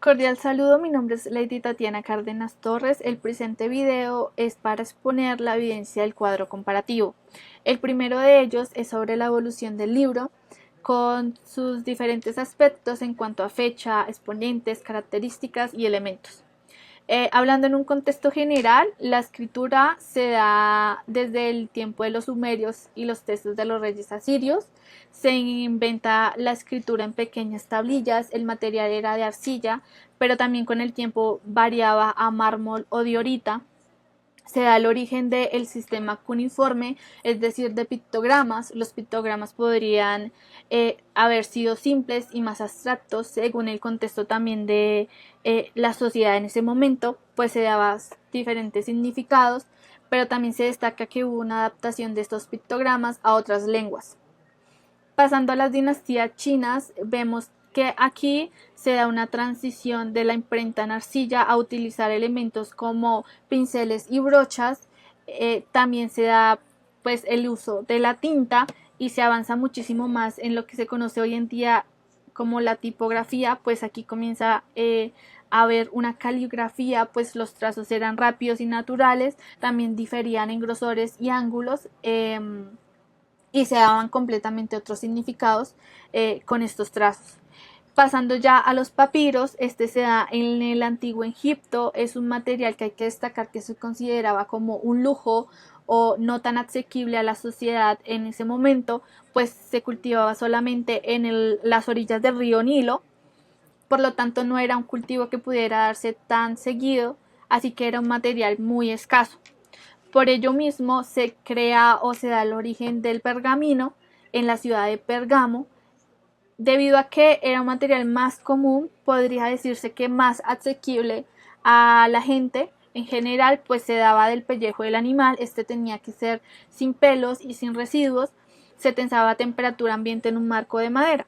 Cordial saludo, mi nombre es Lady Tatiana Cárdenas Torres. El presente video es para exponer la evidencia del cuadro comparativo. El primero de ellos es sobre la evolución del libro, con sus diferentes aspectos en cuanto a fecha, exponentes, características y elementos. Hablando en un contexto general, la escritura se da desde el tiempo de los sumerios y los textos de los reyes asirios. Se inventa la escritura en pequeñas tablillas, el material era de arcilla, pero también con el tiempo variaba a mármol o diorita. Se da el origen del sistema cuneiforme, es decir, de pictogramas. Los pictogramas podrían haber sido simples y más abstractos según el contexto también de la sociedad en ese momento, pues se daban diferentes significados, pero también se destaca que hubo una adaptación de estos pictogramas a otras lenguas. Pasando a las dinastías chinas, vemos que aquí se da una transición de la imprenta en arcilla a utilizar elementos como pinceles y brochas. También se da pues el uso de la tinta y se avanza muchísimo más en lo que se conoce hoy en día como la tipografía. Pues aquí comienza a haber una caligrafía, pues los trazos eran rápidos y naturales, también diferían en grosores y ángulos. Y se daban completamente otros significados con estos trazos. Pasando ya a los papiros, este se da en el antiguo Egipto, es un material que hay que destacar que se consideraba como un lujo o no tan asequible a la sociedad en ese momento, pues se cultivaba solamente en las orillas del río Nilo, por lo tanto no era un cultivo que pudiera darse tan seguido, así que era un material muy escaso. Por ello mismo se crea o se da el origen del pergamino en la ciudad de Pérgamo, debido a que era un material más común, podría decirse que más asequible a la gente. En general, pues se daba del pellejo del animal, este tenía que ser sin pelos y sin residuos, se tensaba a temperatura ambiente en un marco de madera.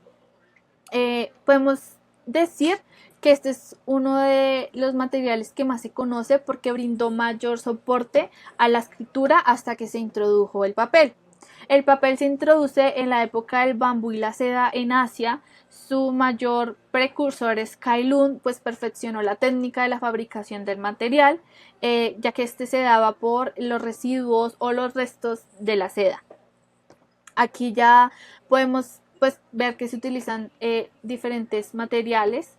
Podemos decir que este es uno de los materiales que más se conoce porque brindó mayor soporte a la escritura hasta que se introdujo el papel. El papel se introduce en la época del bambú y la seda en Asia. Su mayor precursor es Kai Lun, pues perfeccionó la técnica de la fabricación del material, ya que este se daba por los residuos o los restos de la seda. Aquí ya podemos pues ver que se utilizan diferentes materiales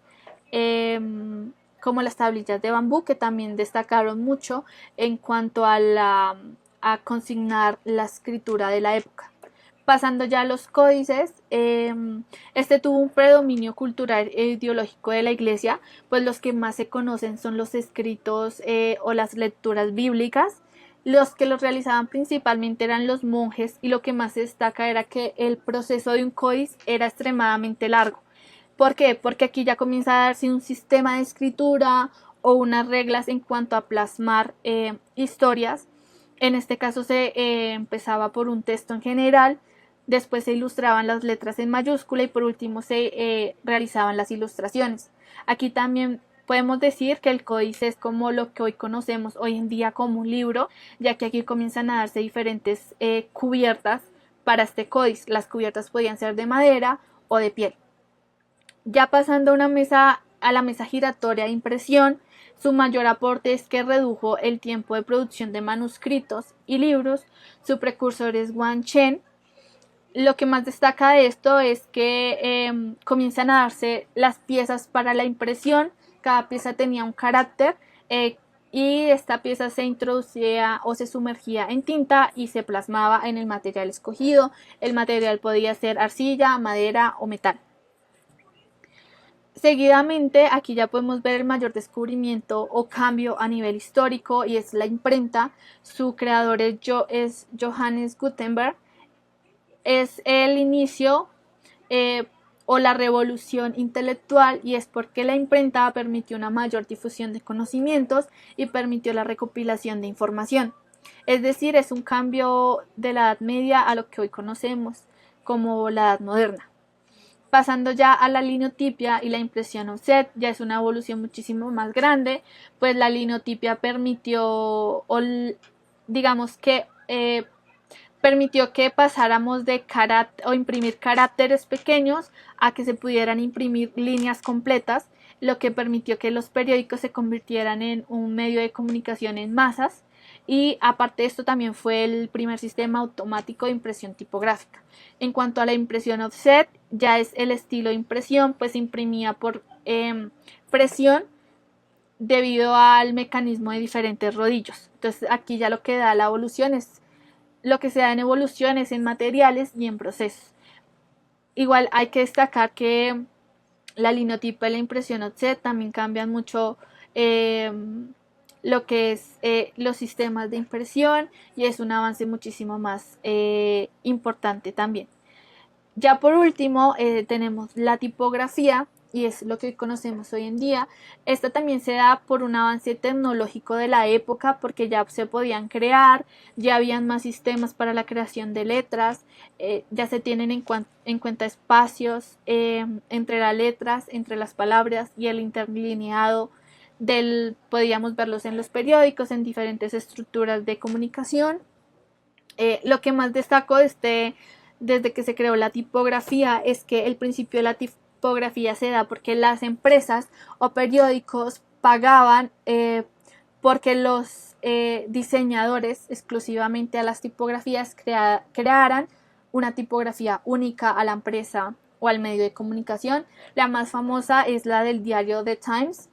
como las tablillas de bambú, que también destacaron mucho en cuanto a consignar la escritura de la época. Pasando ya a los códices, este tuvo un predominio cultural e ideológico de la iglesia, pues los que más se conocen son los escritos o las lecturas bíblicas. Los que los realizaban principalmente eran los monjes, y lo que más se destaca era que el proceso de un códice era extremadamente largo. ¿Por qué? Porque aquí ya comienza a darse un sistema de escritura o unas reglas en cuanto a plasmar historias. En este caso se empezaba por un texto en general, después se ilustraban las letras en mayúscula y por último se realizaban las ilustraciones. Aquí también podemos decir que el códice es como lo que hoy conocemos hoy en día como un libro, ya que aquí comienzan a darse diferentes cubiertas para este códice. Las cubiertas podían ser de madera o de piel. Ya pasando a la mesa giratoria de impresión, su mayor aporte es que redujo el tiempo de producción de manuscritos y libros. Su precursor es Wang Chen. Lo que más destaca de esto es que comienzan a darse las piezas para la impresión. Cada pieza tenía un carácter y esta pieza se introducía o se sumergía en tinta y se plasmaba en el material escogido. El material podía ser arcilla, madera o metal. Seguidamente, aquí ya podemos ver el mayor descubrimiento o cambio a nivel histórico, y es la imprenta. Su creador es Johannes Gutenberg. Es el inicio o la revolución intelectual, y es porque la imprenta permitió una mayor difusión de conocimientos y permitió la recopilación de información. Es decir, es un cambio de la Edad Media a lo que hoy conocemos como la Edad Moderna. Pasando ya a la linotipia y la impresión offset, ya es una evolución muchísimo más grande, pues la linotipia permitió, digamos que permitió que pasáramos de imprimir caracteres pequeños a que se pudieran imprimir líneas completas, lo que permitió que los periódicos se convirtieran en un medio de comunicación en masas. Y aparte de esto también fue el primer sistema automático de impresión tipográfica. En cuanto a la impresión offset, ya es el estilo de impresión, pues se imprimía por presión debido al mecanismo de diferentes rodillos. Entonces aquí ya lo que da la evolución es lo que se da en evoluciones en materiales y en procesos. Igual hay que destacar que la linotipo y la impresión offset también cambian mucho lo que es los sistemas de impresión, y es un avance muchísimo más importante también. Ya por último tenemos la tipografía, y es lo que conocemos hoy en día. Esta también se da por un avance tecnológico de la época, porque ya se podían crear, ya habían más sistemas para la creación de letras, ya se tienen en cuenta espacios entre las letras, entre las palabras, y el interlineado podíamos verlos en los periódicos, en diferentes estructuras de comunicación. Lo que más destaco desde que se creó la tipografía es que el principio de la tipografía se da porque las empresas o periódicos pagaban porque los diseñadores exclusivamente a las tipografías crearan una tipografía única a la empresa o al medio de comunicación. La más famosa es la del diario The Times,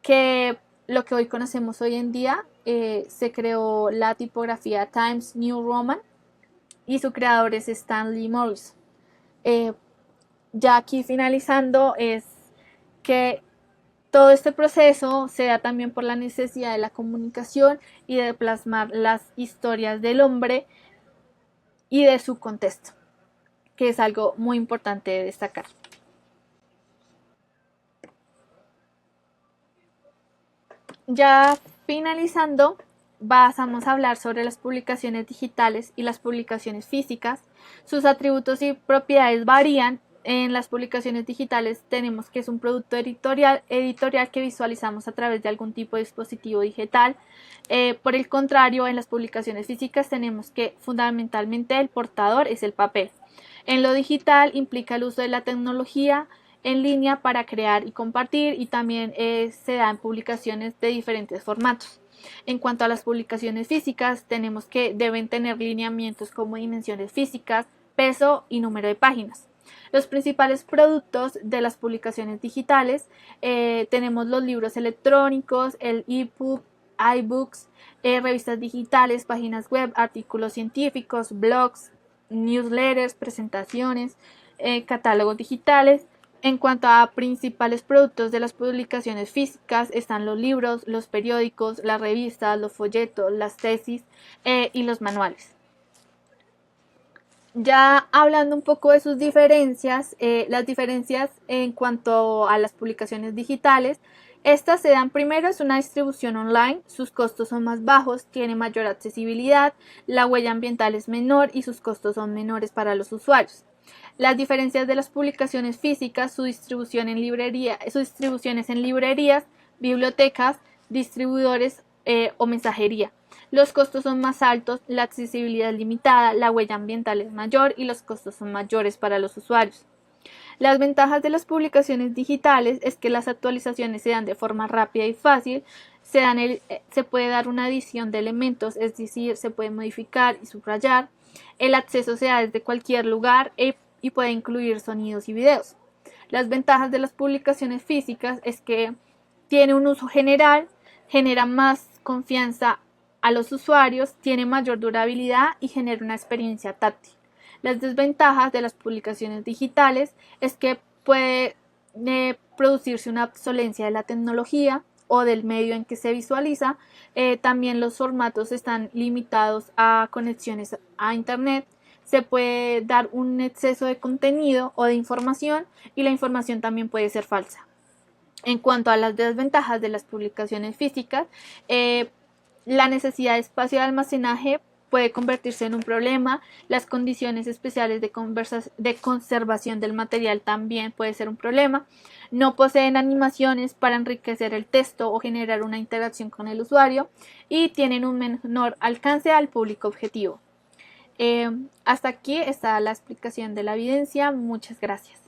que lo que hoy conocemos hoy en día. Se creó la tipografía Times New Roman y su creador es Stanley Morris. Ya aquí finalizando, es que todo este proceso se da también por la necesidad de la comunicación y de plasmar las historias del hombre y de su contexto, que es algo muy importante de destacar. Ya finalizando, vamos a hablar sobre las publicaciones digitales y las publicaciones físicas. Sus atributos y propiedades varían. En las publicaciones digitales tenemos que es un producto editorial que visualizamos a través de algún tipo de dispositivo digital. Por el contrario, en las publicaciones físicas tenemos que fundamentalmente el portador es el papel. En lo digital implica el uso de la tecnología en línea para crear y compartir, y también se da en publicaciones de diferentes formatos. En cuanto a las publicaciones físicas, tenemos que deben tener lineamientos como dimensiones físicas, peso y número de páginas. Los principales productos de las publicaciones digitales tenemos los libros electrónicos, el ebook, iBooks, revistas digitales, páginas web, artículos científicos, blogs, newsletters, presentaciones, catálogos digitales. En cuanto a principales productos de las publicaciones físicas, están los libros, los periódicos, las revistas, los folletos, las tesis y los manuales. Ya hablando un poco de sus diferencias, las diferencias en cuanto a las publicaciones digitales, estas se dan primero, es una distribución online, sus costos son más bajos, tiene mayor accesibilidad, la huella ambiental es menor y sus costos son menores para los usuarios. Las diferencias de las publicaciones físicas, su distribución es en librerías, bibliotecas, distribuidores o mensajería. Los costos son más altos, la accesibilidad es limitada, la huella ambiental es mayor y los costos son mayores para los usuarios. Las ventajas de las publicaciones digitales es que las actualizaciones se dan de forma rápida y fácil, se puede dar una adición de elementos, es decir, se puede modificar y subrayar, el acceso se da desde cualquier lugar y puede incluir sonidos y videos. Las ventajas de las publicaciones físicas es que tiene un uso general, genera más confianza a los usuarios, tiene mayor durabilidad y genera una experiencia táctil. Las desventajas de las publicaciones digitales es que puede producirse una obsolencia de la tecnología o del medio en que se visualiza. También los formatos están limitados a conexiones a internet. Se puede dar un exceso de contenido o de información, y la información también puede ser falsa. En cuanto a las desventajas de las publicaciones físicas, la necesidad de espacio de almacenaje puede convertirse en un problema. Las condiciones especiales de conservación del material también puede ser un problema. No poseen animaciones para enriquecer el texto o generar una interacción con el usuario, y tienen un menor alcance al público objetivo. Hasta aquí está la explicación de la evidencia. Muchas gracias.